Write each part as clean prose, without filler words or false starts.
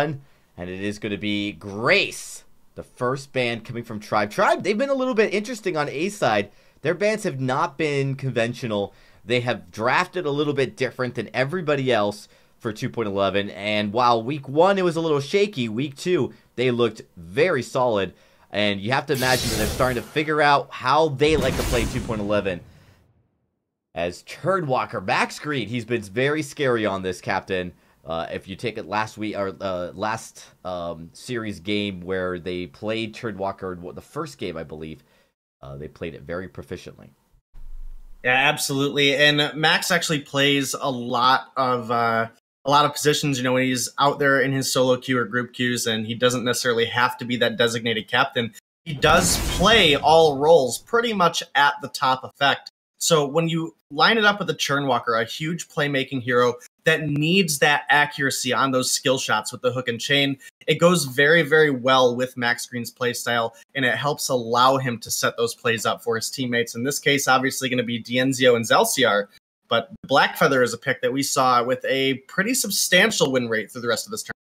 and it is going to be Grace, the first band coming from Tribe. Tribe, they've been a little bit interesting on A side. Their bands have not been conventional. They have drafted a little bit different than everybody else for 2.11, and while week 1 it was a little shaky, week 2 they looked very solid, and you have to imagine that they're starting to figure out how they like to play 2.11. As Turdwalker back screen, he's been very scary on this, Captain. If you take it last week or last series game where they played Turdwalker, the first game I believe, they played it very proficiently. Yeah, absolutely. And Max actually plays a lot of positions, you know, when he's out there in his solo queue or group queues, and he doesn't necessarily have to be that designated captain. He does play all roles pretty much at the top effect. So when you line it up with a Churnwalker, a huge playmaking hero that needs that accuracy on those skill shots with the hook and chain, it goes very, very well with Max Green's playstyle, and it helps allow him to set those plays up for his teammates. In this case, obviously going to be Dienzio and Zelciar, but Blackfeather is a pick that we saw with a pretty substantial win rate through the rest of this tournament.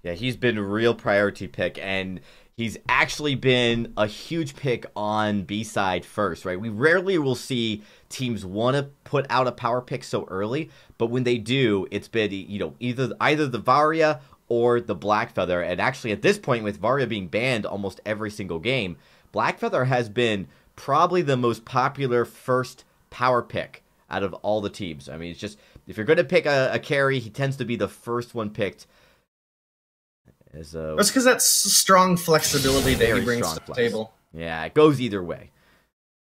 Yeah, he's been a real priority pick, and he's actually been a huge pick on B-side first, right? We rarely will see teams want to put out a power pick so early, but when they do, it's been, you know, either the Varia or the Blackfeather. And actually at this point, with Varia being banned almost every single game, Blackfeather has been probably the most popular first power pick out of all the teams. I mean, it's just, if you're going to pick a carry, he tends to be the first one picked. That's because that's strong flexibility that he brings to the table. Yeah, it goes either way.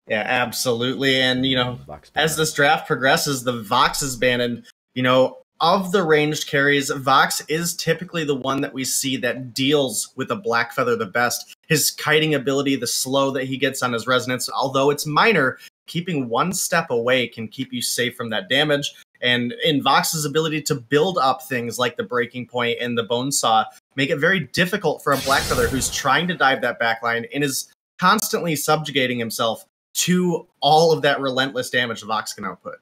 Yeah, absolutely. And, you know, as this draft progresses, the Vox is banned. And, you know, of the ranged carries, Vox is typically the one that we see that deals with a Blackfeather the best. His kiting ability, the slow that he gets on his resonance, although it's minor, keeping one step away can keep you safe from that damage. And in Vox's ability to build up things like the Breaking Point and the Bone Saw, make it very difficult for a Blackfeather who's trying to dive that backline and is constantly subjugating himself to all of that relentless damage Vox can output.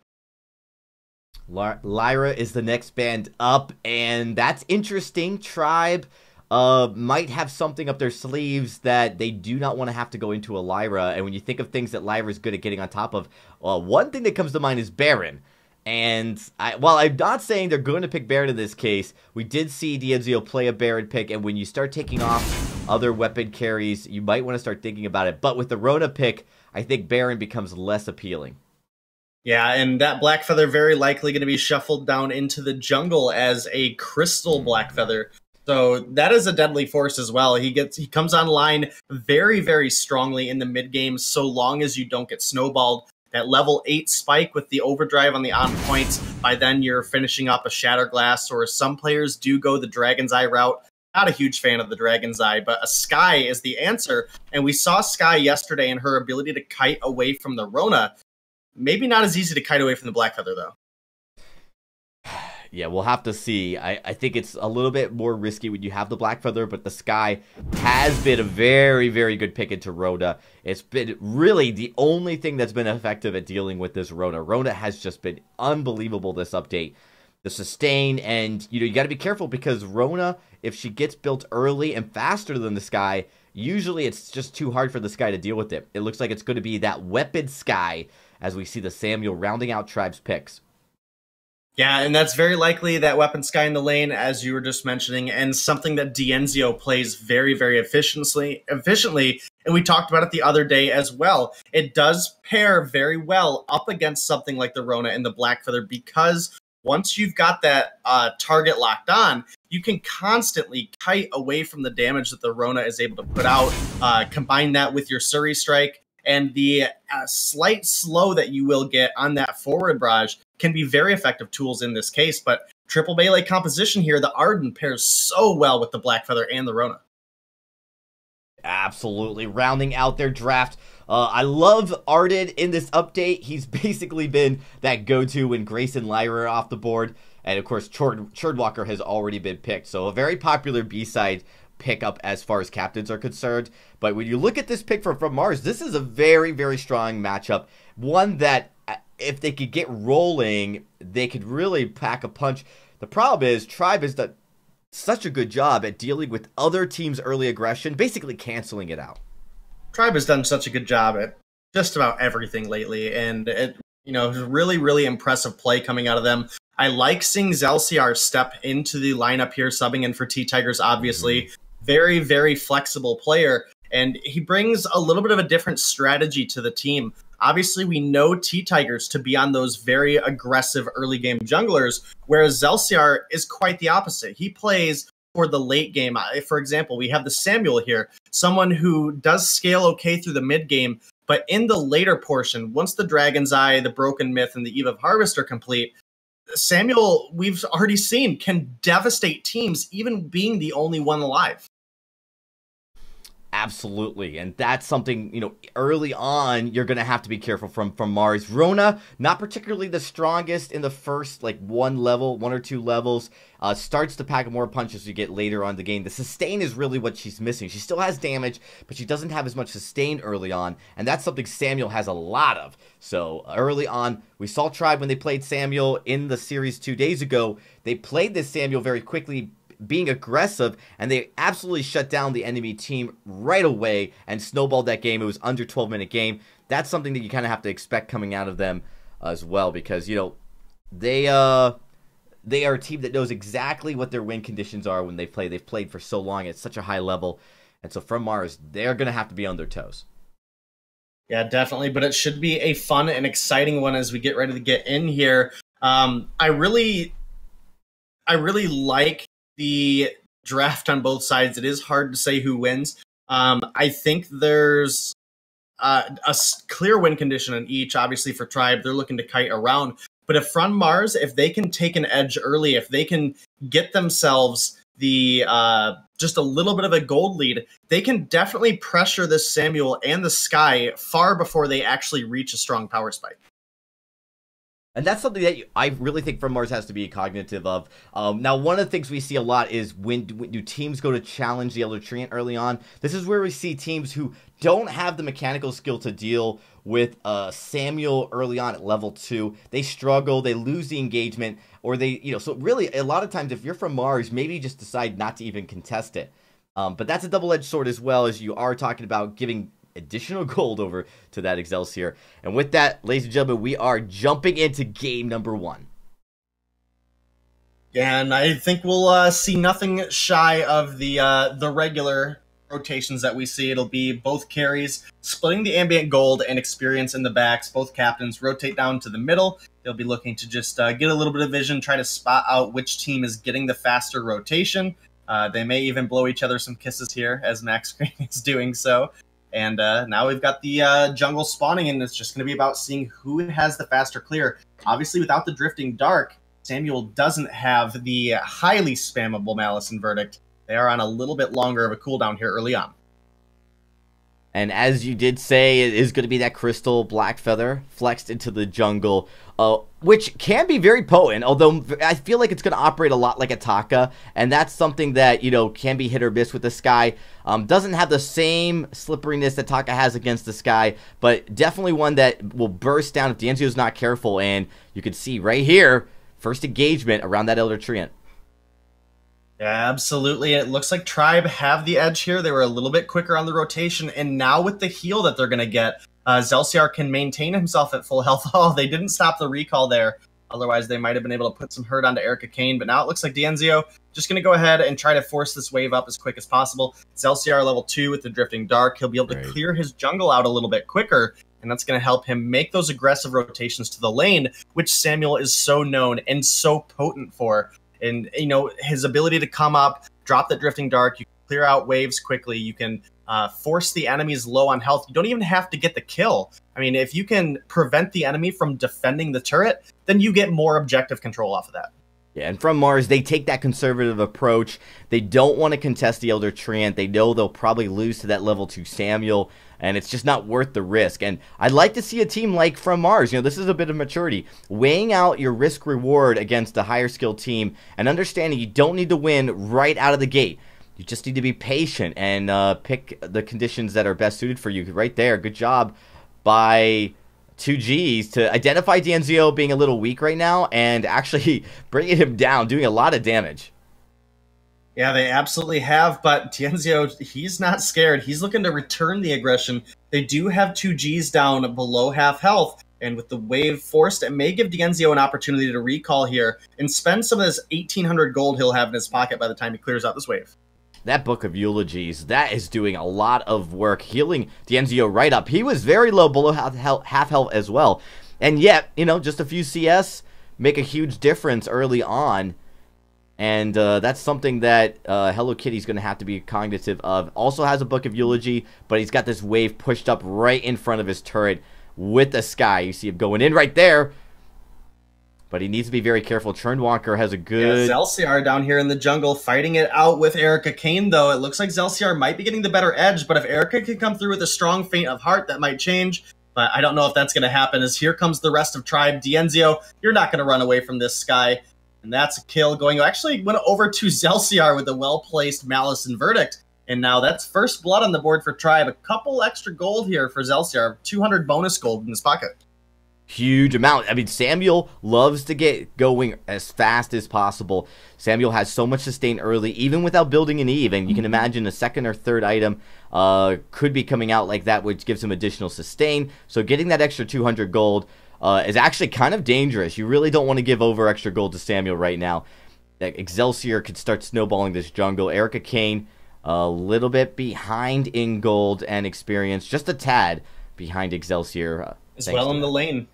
Lyra is the next band up, and that's interesting. Tribe might have something up their sleeves that they do not want to have to go into a Lyra. And when you think of things that Lyra is good at getting on top of, one thing that comes to mind is Baron. And while I'm not saying they're going to pick Baron in this case, we did see Dienzio play a Baron pick, and when you start taking off other weapon carries, you might want to start thinking about it. But with the Rona pick, I think Baron becomes less appealing. Yeah, and that Blackfeather very likely going to be shuffled down into the jungle as a Crystal Blackfeather. So that is a deadly force as well. He comes online very, very strongly in the mid game, so long as you don't get snowballed. That level 8 spike with the overdrive on the on points, by then you're finishing up a Shatterglass, or some players do go the Dragon's Eye route. Not a huge fan of the Dragon's Eye, but a Sky is the answer. And we saw Sky yesterday and her ability to kite away from the Rona. Maybe not as easy to kite away from the Blackfeather, though. Yeah, we'll have to see. I think it's a little bit more risky when you have the Blackfeather, but the Sky has been a very, very good pick into Rona. It's been really the only thing that's been effective at dealing with this Rona. Rona has just been unbelievable this update. The sustain, and you got to be careful because Rona, if she gets built early and faster than the Sky, usually it's just too hard for the Sky to deal with it. It looks like it's going to be that weapon Sky as we see the Samuel rounding out Tribe's picks. Yeah, and that's very likely that weapon Sky in the lane, as you were just mentioning, and something that Dienzio plays very, very efficiently, and we talked about it the other day as well. It does pair very well up against something like the Rona and the Blackfeather, because once you've got that target locked on, you can constantly kite away from the damage that the Rona is able to put out. Combine that with your Surrey Strike, and the slight slow that you will get on that forward barrage can be very effective tools in this case. But triple melee composition here, the Arden pairs so well with the Blackfeather and the Rona. Absolutely. Rounding out their draft. I love Arden in this update. He's basically been that go-to when Grace and Lyra are off the board. And of course, Churdwalker has already been picked. So a very popular B-side pickup as far as captains are concerned. But when you look at this pick from Mars, this is a very, very strong matchup. One that, if they could get rolling, they could really pack a punch. The problem is, Tribe is that such a good job at dealing with other teams' early aggression, basically canceling it out. Tribe has done such a good job at just about everything lately, and it, really, really impressive play coming out of them. I like seeing Zelciar step into the lineup here, subbing in for T-Tigers, obviously. Very, very flexible player, and he brings a little bit of a different strategy to the team. Obviously, we know T-Tigers to be on those very aggressive early game junglers, whereas Zelciar is quite the opposite. He plays for the late game. For example, we have the Samuel here, someone who does scale okay through the mid game, but in the later portion, once the Dragon's Eye, the Broken Myth, and the Eve of Harvest are complete, Samuel, we've already seen, can devastate teams, even being the only one alive. Absolutely, and that's something, early on you're going to have to be careful from Mars. Rona, not particularly the strongest in the first, one or two levels. Starts to pack more punches as you get later on the game. The sustain is really what she's missing. She still has damage, but she doesn't have as much sustain early on, and that's something Samuel has a lot of. So early on, we saw Tribe when they played Samuel in the series 2 days ago. They played this Samuel very quickly, being aggressive, and they absolutely shut down the enemy team right away and snowballed that game. It was under 12-minute game. That's something that you kind of have to expect coming out of them as well, because they are a team that knows exactly what their win conditions are when they play. They've played for so long at such a high level, and so from Mars, they're going to have to be on their toes. Yeah, definitely, but it should be a fun and exciting one as we get ready to get in here. I really like the draft on both sides. It is hard to say who wins. I think there's a clear win condition on each. Obviously for Tribe, they're looking to kite around. But if From Mars, if they can take an edge early, if they can get themselves the just a little bit of a gold lead, they can definitely pressure this Samuel and the Sky far before they actually reach a strong power spike. And that's something that I really think From Mars has to be cognitive of. Now, one of the things we see a lot is when do teams go to challenge the Elder Treant early on. This is where we see teams who don't have the mechanical skill to deal with Samuel early on at level 2. They struggle, they lose the engagement, or they, so really a lot of times if you're From Mars, maybe you just decide not to even contest it. But that's a double-edged sword as well, as you are talking about giving additional gold over to that Excelsior. And with that, ladies and gentlemen, we are jumping into game number 1. Yeah, and I think we'll see nothing shy of the regular rotations that we see. It'll be both carries splitting the ambient gold and experience in the backs. Both captains rotate down to the middle. They'll be looking to just get a little bit of vision, try to spot out which team is getting the faster rotation. They may even blow each other some kisses here, as Max Green is doing so. And now we've got the jungle spawning, and it's just going to be about seeing who has the faster clear. Obviously, without the Drifting Dark, Samuel doesn't have the highly spammable Malice and Verdict. They are on a little bit longer of a cooldown here early on. And as you did say, it is going to be that Crystal Black Feather flexed into the jungle, which can be very potent, although I feel like it's going to operate a lot like a Taka, and that's something that, can be hit or miss with the Sky. Doesn't have the same slipperiness that Taka has against the Sky, but definitely one that will burst down if D'Anzio's not careful, and you can see right here, first engagement around that Elder Treant. Yeah, absolutely. It looks like Tribe have the edge here. They were a little bit quicker on the rotation, and now with the heal that they're going to get, Zelciar can maintain himself at full health. Oh, they didn't stop the recall there. Otherwise, they might have been able to put some hurt onto Erica Kane, but now it looks like D'Anzio just going to go ahead and try to force this wave up as quick as possible. Zelciar level 2 with the Drifting Dark. He'll be able to clear his jungle out a little bit quicker, and that's going to help him make those aggressive rotations to the lane, which Samuel is so known and so potent for. And, his ability to come up, drop that Drifting Dark, you can clear out waves quickly, you can force the enemies low on health. You don't even have to get the kill. I mean, if you can prevent the enemy from defending the turret, then you get more objective control off of that. Yeah, and From Mars, they take that conservative approach. They don't want to contest the Elder Treant. They know they'll probably lose to that level 2 Samuel, and it's just not worth the risk. And I'd like to see a team like From Mars, this is a bit of maturity, weighing out your risk-reward against a higher-skilled team and understanding you don't need to win right out of the gate. You just need to be patient and pick the conditions that are best suited for you. Right there, good job by 2Gs to identify D'Anzio being a little weak right now and actually bringing him down, doing a lot of damage. Yeah, they absolutely have, but Dienzio, he's not scared. He's looking to return the aggression. They do have two Gs down below half health, and with the wave forced, it may give Dienzio an opportunity to recall here and spend some of this 1,800 gold he'll have in his pocket by the time he clears out this wave. That Book of Eulogies, that is doing a lot of work, healing Dienzio right up. He was very low below half health as well, and yet, you know, just a few CS make a huge difference early on. And that's something that Hello Kitty's going to have to be cognitive of. Also has a Book of Eulogy, but he's got this wave pushed up right in front of his turret with the sky. You see him going in right there. But he needs to be very careful. Churnwalker has a good... Yeah, Zelciar down here in the jungle fighting it out with Erica Kane, though. It looks like Zelciar might be getting the better edge, but if Erica can come through with a strong feint of heart, that might change. But I don't know if that's going to happen, as here comes the rest of Tribe. Dienzio, you're not going to run away from this sky. And that's a kill going. Actually went over to Zelciar with a well-placed Malice and Verdict. And now that's first blood on the board for Tribe. A couple extra gold here for Zelciar. 200 bonus gold in his pocket. Huge amount. I mean, Samuel loves to get going as fast as possible. Samuel has so much sustain early, even without building an Eve. And you can imagine a second or third item could be coming out like that, which gives him additional sustain. So getting that extra 200 gold is actually kind of dangerous. You really don't want to give over extra gold to Samuel right now. Excelsior could start snowballing this jungle. Erica Kane a little bit behind in gold and experience, just a tad behind Excelsior. As well in the lane.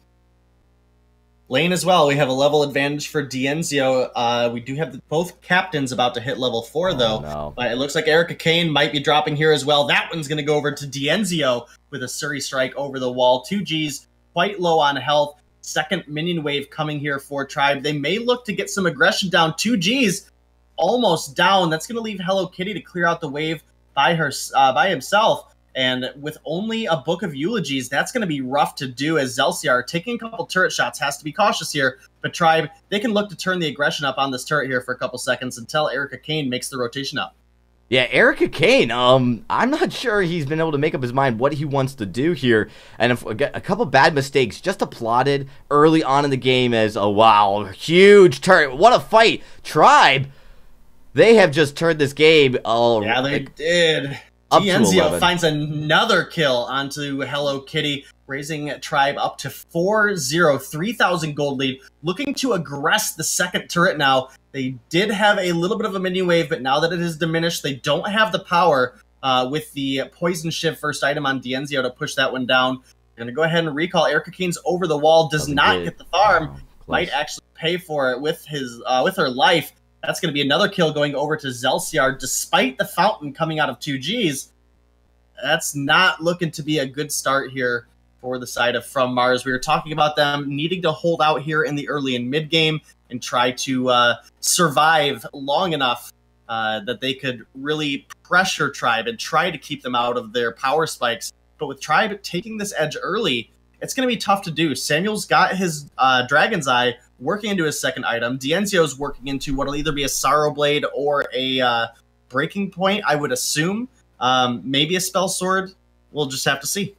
Lane as well, we have a level advantage for Dienzio. We do have both captains about to hit level 4, though. No. But it looks like Erica Kane might be dropping here as well. That one's going to go over to Dienzio with a Suri Strike over the wall. 2 Gs, quite low on health. Second minion wave coming here for Tribe. They may look to get some aggression down. 2 Gs, almost down. That's going to leave Hello Kitty to clear out the wave by himself. And with only a Book of Eulogies, that's going to be rough to do, as Zelciar taking a couple turret shots has to be cautious here. But Tribe, they can look to turn the aggression up on this turret here for a couple seconds until Erica Kane makes the rotation up. Yeah, Erica Kane, I'm not sure he's been able to make up his mind what he wants to do here. And if, a couple bad mistakes just applauded early on in the game as, oh, wow, huge turret. What a fight. Tribe, they have just turned this game. Yeah, they did. Dienzio finds another kill onto Hello Kitty, raising Tribe up to 4-0, 3,000 gold lead, looking to aggress the second turret now. They did have a little bit of a mini wave, but now that it has diminished, they don't have the power with the Poison Shiv first item on Dienzio to push that one down. They're going to go ahead and recall. Erica Kane's over the wall, does not get the farm, might actually pay for it with her life. That's going to be another kill going over to Zelciar, despite the fountain coming out of 2 Gs. That's not looking to be a good start here for the side of From Mars. We were talking about them needing to hold out here in the early and mid game and try to survive long enough that they could really pressure Tribe and try to keep them out of their power spikes. But with Tribe taking this edge early, it's going to be tough to do. Samuel's got his Dragon's Eye working into his second item. Dienzio's working into what will either be a Sorrow Blade or a Breaking Point, I would assume. Maybe a Spell Sword. We'll just have to see.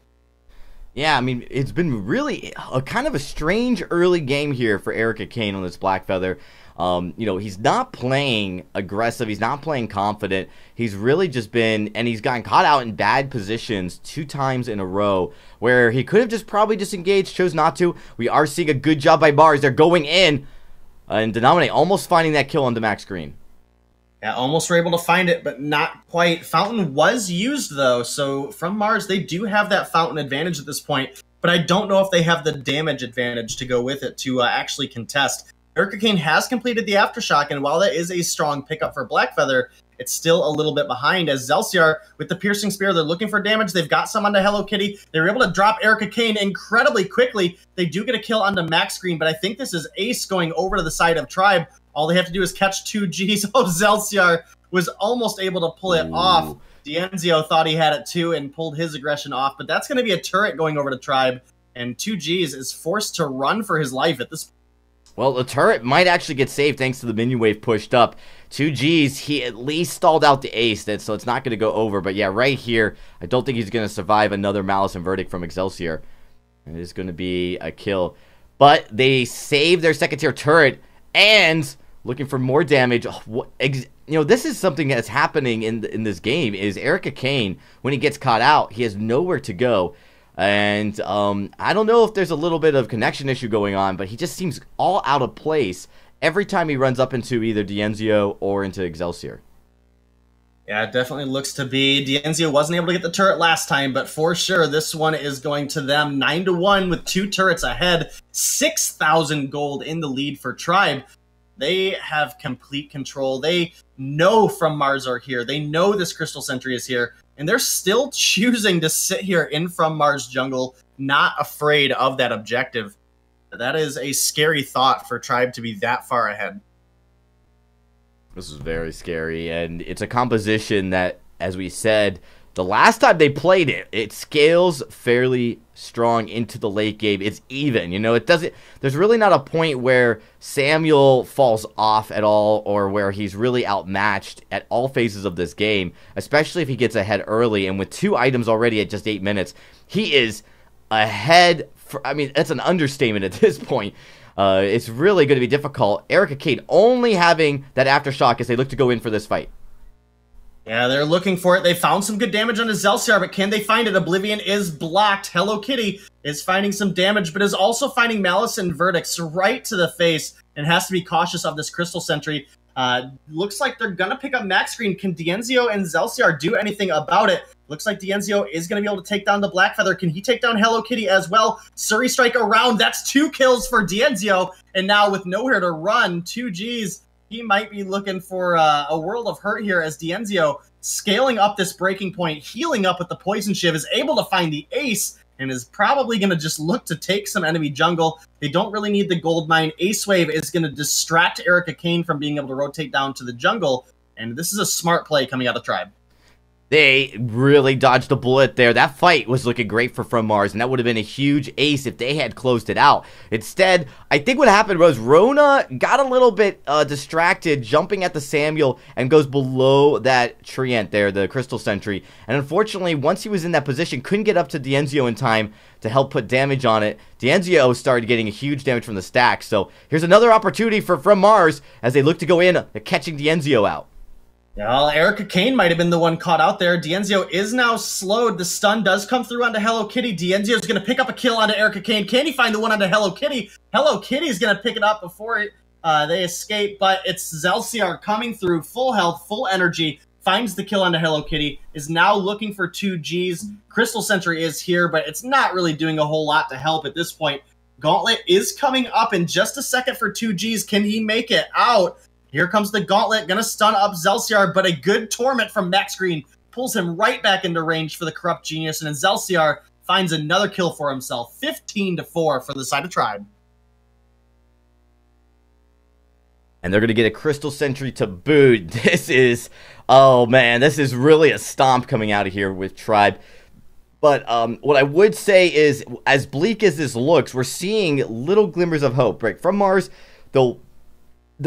Yeah, I mean, it's been really a kind of a strange early game here for Erica Kane on this Blackfeather. You know, he's not playing aggressive. He's not playing confident. He's really just been, and he's gotten caught out in bad positions 2 times in a row where he could have just probably disengaged, chose not to. We are seeing a good job by Mars. They're going in, and Denominate almost finding that kill on the Max Green. Yeah, almost were able to find it, but not quite. Fountain was used, though, so From Mars, they do have that Fountain advantage at this point, but I don't know if they have the damage advantage to go with it to actually contest. Erica Kane has completed the Aftershock, and while that is a strong pickup for Blackfeather, it's still a little bit behind, as Zelciar, with the Piercing Spear, they're looking for damage. They've got some onto Hello Kitty. They were able to drop Erica Kane incredibly quickly. They do get a kill onto Max Green, but I think this is Ace going over to the side of Tribe. All they have to do is catch 2 Gs. Oh, Zelciar was almost able to pull it off. Dienzio thought he had it too and pulled his aggression off, but that's going to be a turret going over to Tribe, and 2 Gs is forced to run for his life at this point. Well, the turret might actually get saved thanks to the minion wave pushed up. 2 Gs, he at least stalled out the ace, so it's not going to go over. But yeah, right here, I don't think he's going to survive another Malice and Verdict from Excelsior. It is going to be a kill. But they saved their second tier turret, and looking for more damage. This is something that's happening in this game. Is Erica Kane, when he gets caught out, he has nowhere to go. And I don't know if there's a little bit of connection issue going on, but he just seems all out of place every time he runs up into either Dienzio or into Excelsior. Yeah, it definitely looks to be. Dienzio wasn't able to get the turret last time, but for sure, this one is going to them 9-1 with 2 turrets ahead. 6,000 gold in the lead for Tribe. They have complete control. They know From Mars are here. They know this Crystal Sentry is here, and they're still choosing to sit here in From Mars jungle, not afraid of that objective. That is a scary thought for Tribe to be that far ahead. This is very scary, and it's a composition that, as we said, the last time they played it, it scales fairly strong into the late game. It's even, it doesn't, there's really not a point where Samuel falls off at all or where he's really outmatched at all phases of this game, especially if he gets ahead early. And with 2 items already at just 8 minutes, he is ahead. That's an understatement at this point. It's really going to be difficult. Erica Kane only having that aftershock as they look to go in for this fight. Yeah, they're looking for it. They found some good damage on his Zelsiar, but can they find it? Oblivion is blocked. Hello Kitty is finding some damage, but is also finding Malice and Verdicts right to the face and has to be cautious of this Crystal Sentry. Looks like they're going to pick up Max Green. Can Dienzio and Zelsiar do anything about it? Looks like Dienzio is going to be able to take down the Black Feather. Can he take down Hello Kitty as well? Surrey Strike around. That's 2 kills for Dienzio. And now with nowhere to run, 2 Gs, he might be looking for a world of hurt here as Dienzio, scaling up this breaking point, healing up with the Poison Shiv, is able to find the ace and is probably going to just look to take some enemy jungle. They don't really need the gold mine. Ace Wave is going to distract Erica Kane from being able to rotate down to the jungle, and this is a smart play coming out of Tribe. They really dodged a bullet there. That fight was looking great for From Mars, and that would have been a huge ace if they had closed it out. Instead, I think what happened was Rona got a little bit distracted, jumping at the Samuel, and goes below that treant there, the Crystal Sentry. And unfortunately, once he was in that position, couldn't get up to Dienzio in time to help put damage on it. Dienzio started getting a huge damage from the stack. So here's another opportunity for From Mars as they look to go in, catching Dienzio out. Well, Erica Kane might have been the one caught out there. Dienzio is now slowed. The stun does come through onto Hello Kitty. Dienzio is going to pick up a kill onto Erica Kane. Can he find the one onto Hello Kitty? Hello Kitty is going to pick it up before they escape, but it's Zelsiar coming through, full health, full energy, finds the kill onto Hello Kitty, is now looking for 2 Gs. Crystal Sentry is here, but it's not really doing a whole lot to help at this point. Gauntlet is coming up in just a second for 2 Gs. Can he make it out? Here comes the Gauntlet, gonna stun up Zelsiar, but a good Torment from Max Green pulls him right back into range for the Corrupt Genius, and then Zelsiar finds another kill for himself. 15-4 for the side of Tribe. And they're gonna get a Crystal Sentry to boot. This is, oh man, this is really a stomp coming out of here with Tribe. But what I would say is, as bleak as this looks, we're seeing little glimmers of hope. Right? From Mars, they'll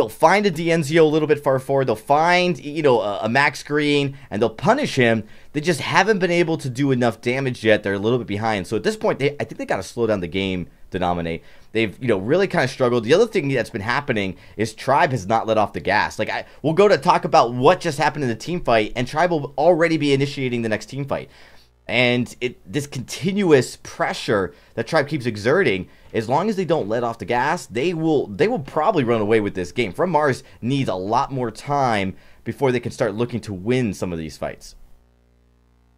find a Dienzio a little bit far forward. They'll find, a Max Green, and they'll punish him. They just haven't been able to do enough damage yet. They're a little bit behind. So at this point, I think they got to slow down the game to dominate. They've, really kind of struggled. The other thing that's been happening is Tribe has not let off the gas. We'll go to talk about what just happened in the team fight, and Tribe will already be initiating the next team fight. And this continuous pressure that Tribe keeps exerting, as long as they don't let off the gas, they will probably run away with this game. From Mars needs a lot more time before they can start looking to win some of these fights.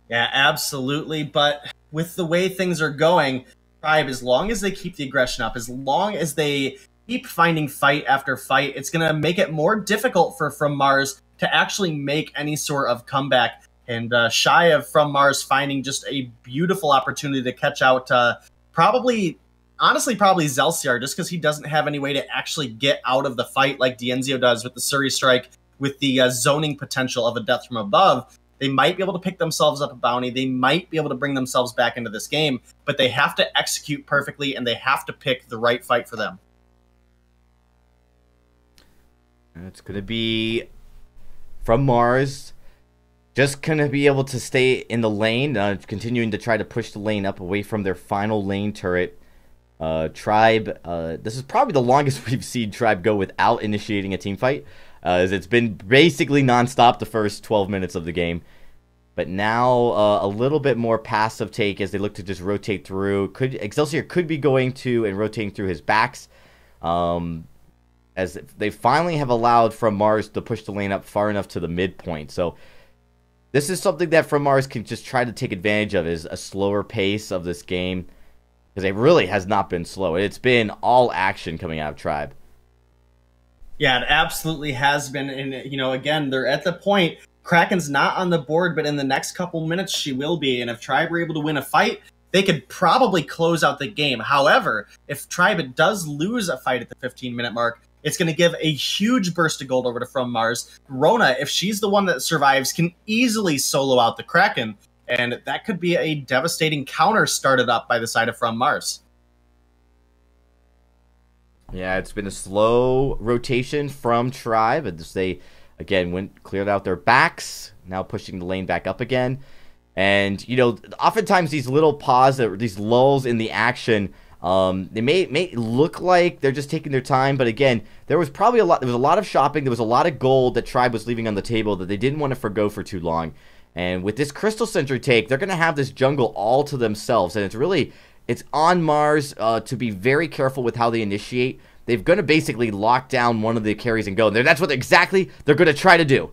Yeah, absolutely. But with the way things are going, Tribe, as long as they keep the aggression up, as long as they keep finding fight after fight, it's going to make it more difficult for From Mars to actually make any sort of comeback. And shy of From Mars finding just a beautiful opportunity to catch out probably Zelsiar, just because he doesn't have any way to actually get out of the fight like Dienzio does with the Surrey Strike, with the zoning potential of a Death from Above. They might be able to pick themselves up a bounty. They might be able to bring themselves back into this game, but they have to execute perfectly, and they have to pick the right fight for them. It's going to be From Mars. Just going to be able to stay in the lane, continuing to try to push the lane up away from their final lane turret. Tribe, this is probably the longest we've seen Tribe go without initiating a team fight, as it's been basically nonstop the first 12 minutes of the game. But now a little bit more passive take as they look to just rotate through. Excelsior could be going to and rotating through his backs, as they finally have allowed From Mars to push the lane up far enough to the midpoint. So this is something that From Mars can just try to take advantage of, is a slower pace of this game, because it really has not been slow. It's been all action coming out of Tribe. Yeah, it absolutely has been. And, you know, again, they're at the point. Kraken's not on the board, but in the next couple minutes, she will be. And if Tribe were able to win a fight, they could probably close out the game. However, if Tribe does lose a fight at the 15-minute mark, it's going to give a huge burst of gold over to From Mars. Rona, if she's the one that survives, can easily solo out the Kraken. And that could be a devastating counter started up by the side of From Mars. Yeah, it's been a slow rotation from Tribe. They, again, cleared out their backs, now pushing the lane back up again. And, you know, oftentimes these little pauses, these lulls in the action, they may look like they're just taking their time. But again, there was a lot of shopping. There was a lot of gold that Tribe was leaving on the table that they didn't want to forgo for too long. And with this Crystal Sentry take, they're going to have this jungle all to themselves. And it's on Mars to be very careful with how they initiate. They're going to basically lock down one of the carries and go. And that's what exactly they're going to try to do.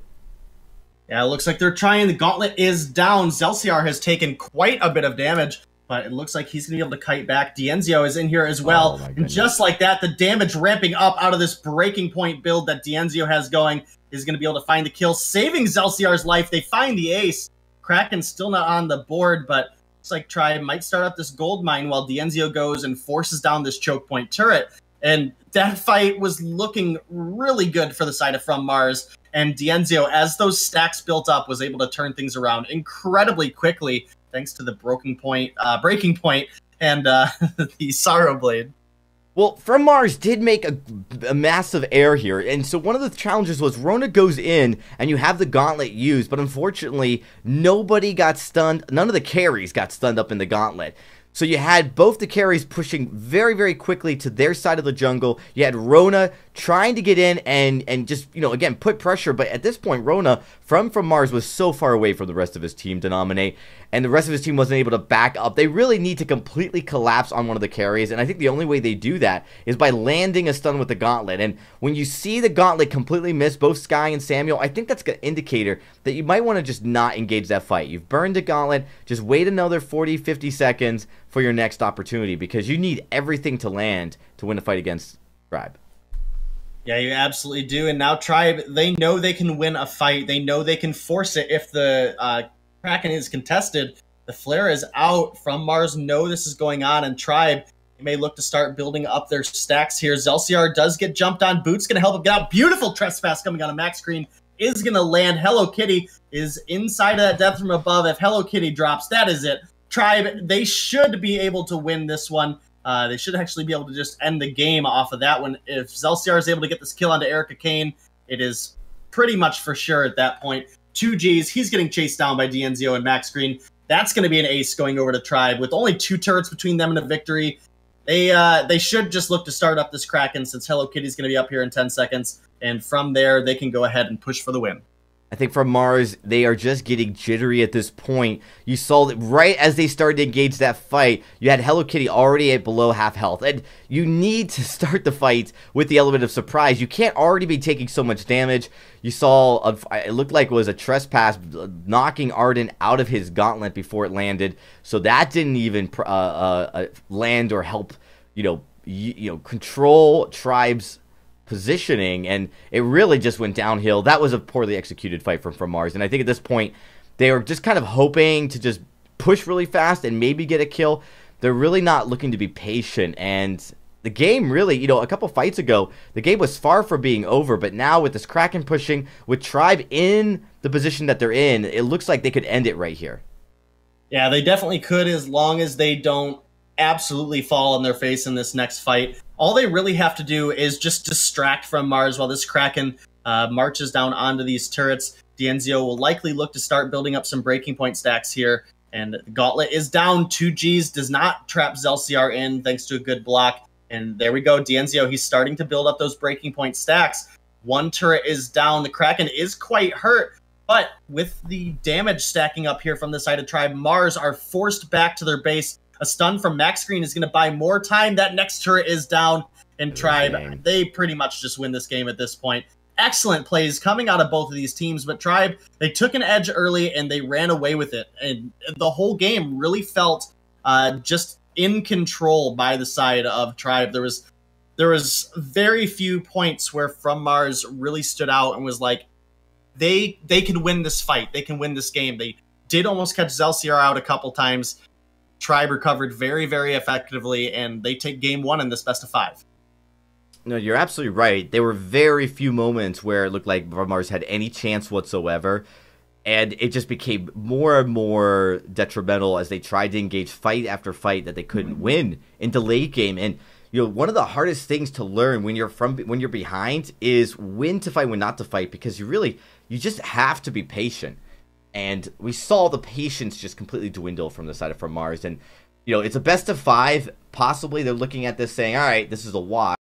Yeah, it looks like they're trying. The gauntlet is down. Zelciar has taken quite a bit of damage, but it looks like he's going to be able to kite back. Dienzio is in here as well. Oh, and just like that, the damage ramping up out of this breaking point build that Dienzio has going is going to be able to find the kill, saving Zelciar's life. They find the ace. Kraken's still not on the board, but looks like Tribe might start up this gold mine while Dienzio goes and forces down this choke point turret. And that fight was looking really good for the side of From Mars. And Dienzio, as those stacks built up, was able to turn things around incredibly quickly, thanks to the breaking point, and the Sorrow Blade. Well, From Mars did make a massive error here, and so one of the challenges was Rona goes in, and you have the gauntlet used, but unfortunately, nobody got stunned. None of the carries got stunned up in the gauntlet. So you had both the carries pushing very, very quickly to their side of the jungle. You had Rona trying to get in and just, you know, again, put pressure. But at this point, Rona from Mars was so far away from the rest of his team to nominate. And the rest of his team wasn't able to back up. They really need to completely collapse on one of the carries. And I think the only way they do that is by landing a stun with the gauntlet. And when you see the gauntlet completely miss both Skye and Samuel, I think that's an indicator that you might want to just not engage that fight. You've burned the gauntlet. Just wait another 40, 50 seconds for your next opportunity, because you need everything to land to win a fight against Tribe. Yeah, you absolutely do. And now Tribe, they know they can win a fight. They know they can force it if the Kraken is contested. The flare is out. From Mars know this is going on, and Tribe, they may look to start building up their stacks here. Zelciar does get jumped on. Boot's going to help him get out. Beautiful trespass coming on a max screen is going to land. Hello Kitty is inside of that death from above. If Hello Kitty drops, that is it. Tribe, they should be able to win this one. They should actually be able to just end the game off of that one. If Zelciar is able to get this kill onto Erica Kane, it is pretty much for sure at that point. 2Gs, he's getting chased down by Dienzio and Max Green. That's going to be an ace going over to Tribe. With only 2 turrets between them and a victory, they should just look to start up this Kraken, since Hello Kitty's going to be up here in 10 seconds. And from there, they can go ahead and push for the win. I think From Mars, they are just getting jittery at this point. You saw that right as they started to engage that fight, you had Hello Kitty already at below half health. And you need to start the fight with the element of surprise. You can't already be taking so much damage. You saw, it looked like it was a trespass, knocking Arden out of his gauntlet before it landed. So that didn't even land or help, control Tribe's positioning, and it really just went downhill. That was a poorly executed fight from Mars, and I think at this point they are just kind of hoping to just push really fast and maybe get a kill. They're really not looking to be patient, and the game really, a couple fights ago, the game was far from being over, but now with this Kraken pushing, with Tribe in the position that they're in, it looks like they could end it right here. Yeah, they definitely could, as long as they don't absolutely fall on their face in this next fight. All they really have to do is just distract From Mars while this Kraken marches down onto these turrets. Dienzio will likely look to start building up some breaking point stacks here. And Gauntlet is down. 2Gs does not trap Zelciar in thanks to a good block. And there we go. Dienzio, he's starting to build up those breaking point stacks. One turret is down. The Kraken is quite hurt. But with the damage stacking up here from the side of Tribe, Mars are forced back to their base. A stun from Max Green is going to buy more time. That next turret is down. And Tribe, they pretty much just win this game at this point. Excellent plays coming out of both of these teams, but Tribe, they took an edge early and they ran away with it. And the whole game really felt just in control by the side of Tribe. There was very few points where From Mars really stood out and was like, they can win this fight. They can win this game. They did almost catch Zelciar out a couple times. Tribe recovered very, very effectively, and they take game one in this best of 5. No, you're absolutely right. There were very few moments where it looked like Mars had any chance whatsoever, and it just became more and more detrimental as they tried to engage fight after fight that they couldn't win into late game. And one of the hardest things to learn when you're behind is when to fight, when not to fight, because you just have to be patient. And we saw the patience just completely dwindle from the side of From Mars. And it's a best of 5. Possibly they're looking at this saying, all right, this is a wash.